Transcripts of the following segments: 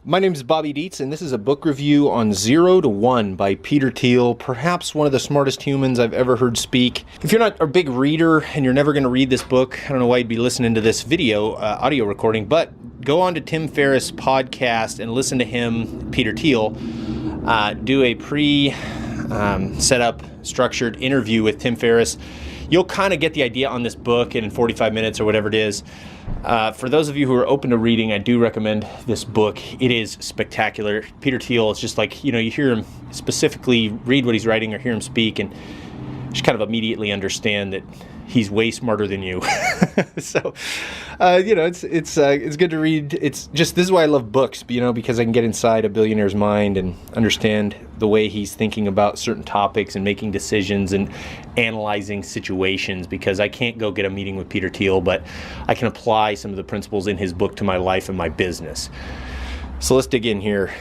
My name is Bobby Dietz, and this is a book review on 0 to 1 by Peter Thiel, perhaps one of the smartest humans I've ever heard speak. If you're not a big reader and you're never going to read this book, I don't know why you'd be listening to this audio recording, but go on to Tim Ferris' podcast and listen to him, Peter Thiel, do a set up, structured interview with Tim Ferris. You'll kind of get the idea on this book in 45 minutes or whatever it is. For those of you who are open to reading, I do recommend this book. It is spectacular. Peter Thiel is just like, you hear him specifically read what he's writing or hear him speak and just kind of immediately understand that he's way smarter than you. So, it's good to read. It's just, this is why I love books, because I can get inside a billionaire's mind and understand the way he's thinking about certain topics and making decisions and analyzing situations, because I can't go get a meeting with Peter Thiel, but I can apply some of the principles in his book to my life and my business. So let's dig in here.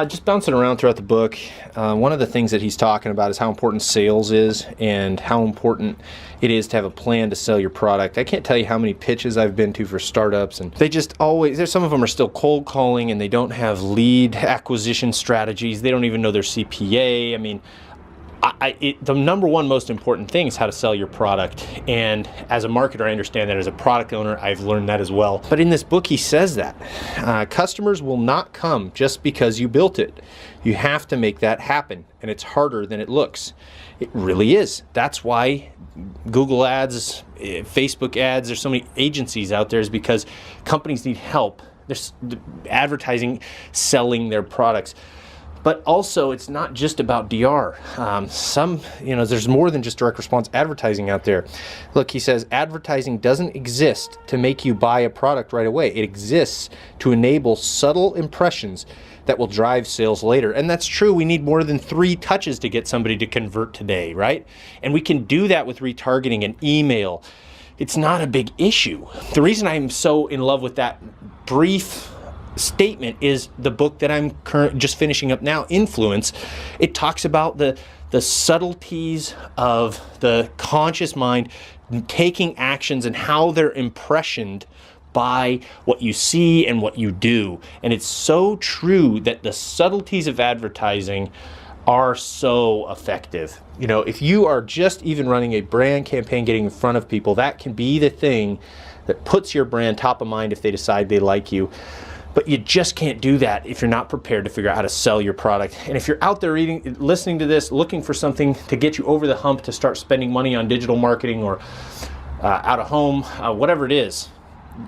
Just bouncing around throughout the book, one of the things that he's talking about is how important sales is and how important it is to have a plan to sell your product. I can't tell you how many pitches I've been to for startups, and they just always, some of them are still cold calling and they don't have lead acquisition strategies. They don't even know their CPA. I mean, the number one most important thing is how to sell your product. And as a marketer, I understand that. As a product owner, I've learned that as well. But in this book, he says that customers will not come just because you built it. You have to make that happen. And it's harder than it looks. It really is. That's why Google ads, Facebook ads, there's so many agencies out there, is because companies need help. There's advertising, selling their products. But also, it's not just about DR. There's more than just direct response advertising out there. Look, he says, advertising doesn't exist to make you buy a product right away. It exists to enable subtle impressions that will drive sales later. And that's true. We need more than 3 touches to get somebody to convert today, right? And we can do that with retargeting and email. It's not a big issue. The reason I'm so in love with that brief statement is the book that I'm just finishing up now, Influence. It talks about the subtleties of the conscious mind taking actions and how they're impressioned by what you see and what you do. And it's so true that the subtleties of advertising are so effective. If you are just even running a brand campaign, getting in front of people, that can be the thing that puts your brand top of mind if they decide they like you. But you just can't do that if you're not prepared to figure out how to sell your product. And if you're out there listening to this, looking for something to get you over the hump to start spending money on digital marketing or out of home, whatever it is,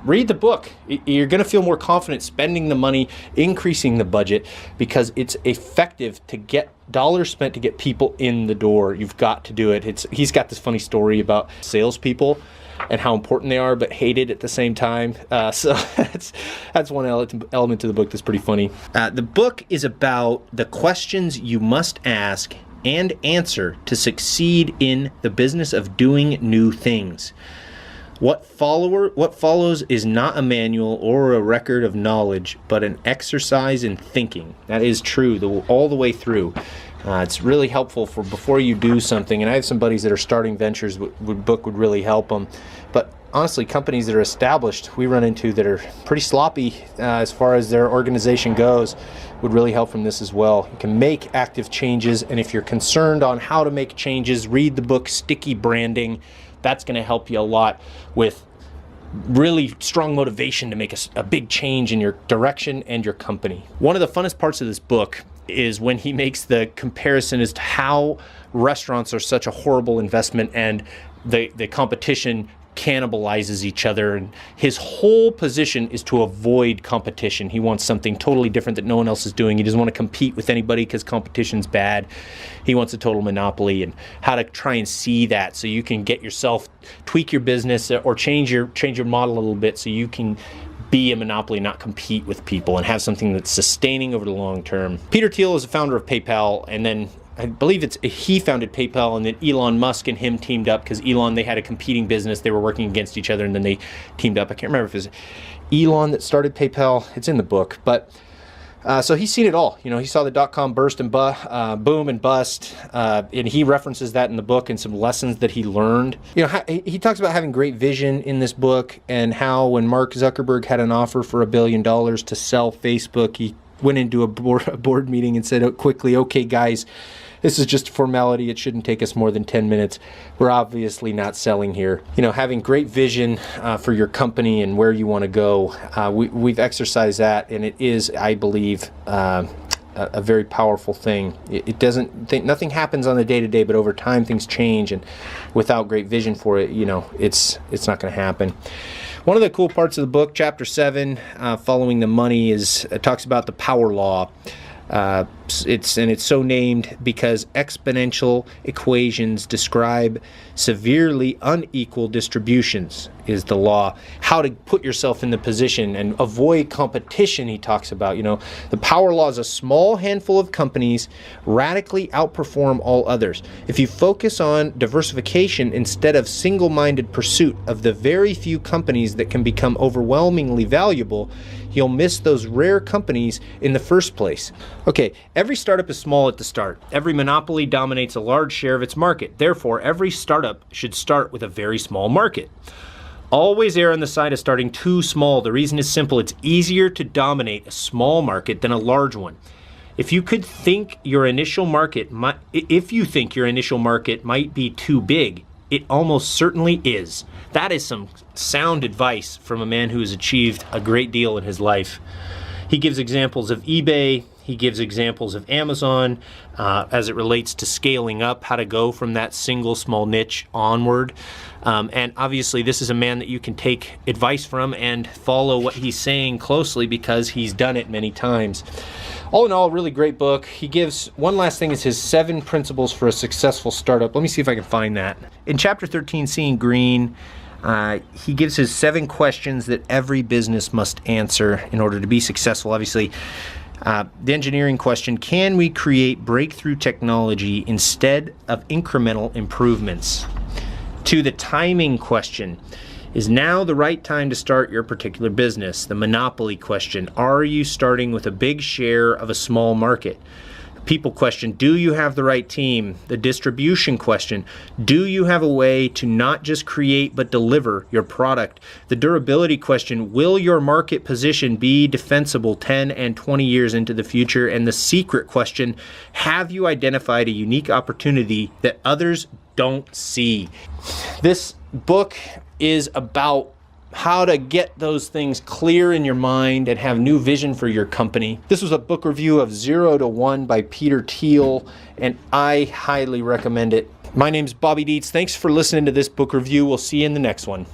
read the book. You're going to feel more confident spending the money, increasing the budget, because it's effective to get dollars spent to get people in the door. You've got to do it. He's got this funny story about salespeople and how important they are, but hated at the same time. So that's one element to the book that's pretty funny. The book is about the questions you must ask and answer to succeed in the business of doing new things. What follows is not a manual or a record of knowledge, but an exercise in thinking. That is true all the way through. It's really helpful for before you do something. And I have some buddies that are starting ventures. Book would really help them. But honestly, companies that are established, we run into that are pretty sloppy as far as their organization goes, would really help from this as well. You can make active changes, and if you're concerned on how to make changes, read the book Sticky Branding. That's going to help you a lot with really strong motivation to make a big change in your direction and your company. One of the funnest parts of this book is when he makes the comparison as to how restaurants are such a horrible investment and the competition cannibalizes each other. And his whole position is to avoid competition. He wants something totally different that no one else is doing. He doesn't want to compete with anybody because competition's bad. He wants a total monopoly, and how to try and see that so you can get yourself, tweak your business or change your model a little bit so you can be a monopoly, not compete with people, and have something that's sustaining over the long term. Peter Thiel is the founder of PayPal, and then I believe he founded PayPal, and then Elon Musk and him teamed up because they had a competing business. They were working against each other, and then they teamed up. I can't remember if it was Elon that started PayPal. It's in the book, but so he's seen it all. He saw the dot-com burst and boom and bust, and he references that in the book and some lessons that he learned. He talks about having great vision in this book, and how when Mark Zuckerberg had an offer for $1 billion to sell Facebook, he went into a board meeting and said quickly, okay, guys, this is just a formality. It shouldn't take us more than 10 minutes. We're obviously not selling here. Having great vision for your company and where you want to go, we've exercised that, and it is, I believe, a very powerful thing. Nothing happens on the day-to-day, but over time things change, and without great vision for it, it's not going to happen. One of the cool parts of the book, chapter 7, Following the Money, it talks about the power law. It's so named because exponential equations describe severely unequal distributions, is the law. How to put yourself in the position and avoid competition, he talks about. The power law is a small handful of companies radically outperform all others. If you focus on diversification instead of single-minded pursuit of the very few companies that can become overwhelmingly valuable, you'll miss those rare companies in the first place. Okay, every startup is small at the start. Every monopoly dominates a large share of its market. Therefore, every startup should start with a very small market. Always err on the side of starting too small. The reason is simple. It's easier to dominate a small market than a large one. If you think your initial market might be too big, it almost certainly is. That is some sound advice from a man who has achieved a great deal in his life. He gives examples of eBay. He gives examples of Amazon as it relates to scaling up, how to go from that single small niche onward. And obviously, this is a man that you can take advice from and follow what he's saying closely because he's done it many times. All in all, really great book. He gives, one last thing, is his 7 principles for a successful startup. Let me see if I can find that. In chapter 13, Seeing Green, he gives his 7 questions that every business must answer in order to be successful. Obviously, the engineering question, can we create breakthrough technology instead of incremental improvements? To the timing question, is now the right time to start your particular business? The monopoly question, are you starting with a big share of a small market? The people question, do you have the right team? The distribution question, do you have a way to not just create but deliver your product? The durability question, will your market position be defensible 10 and 20 years into the future? And the secret question, have you identified a unique opportunity that others don't see? This book is about how to get those things clear in your mind and have new vision for your company. This was a book review of 0 to 1 by Peter Thiel, and I highly recommend it. My name's Bobby Dietz. Thanks for listening to this book review. We'll see you in the next one.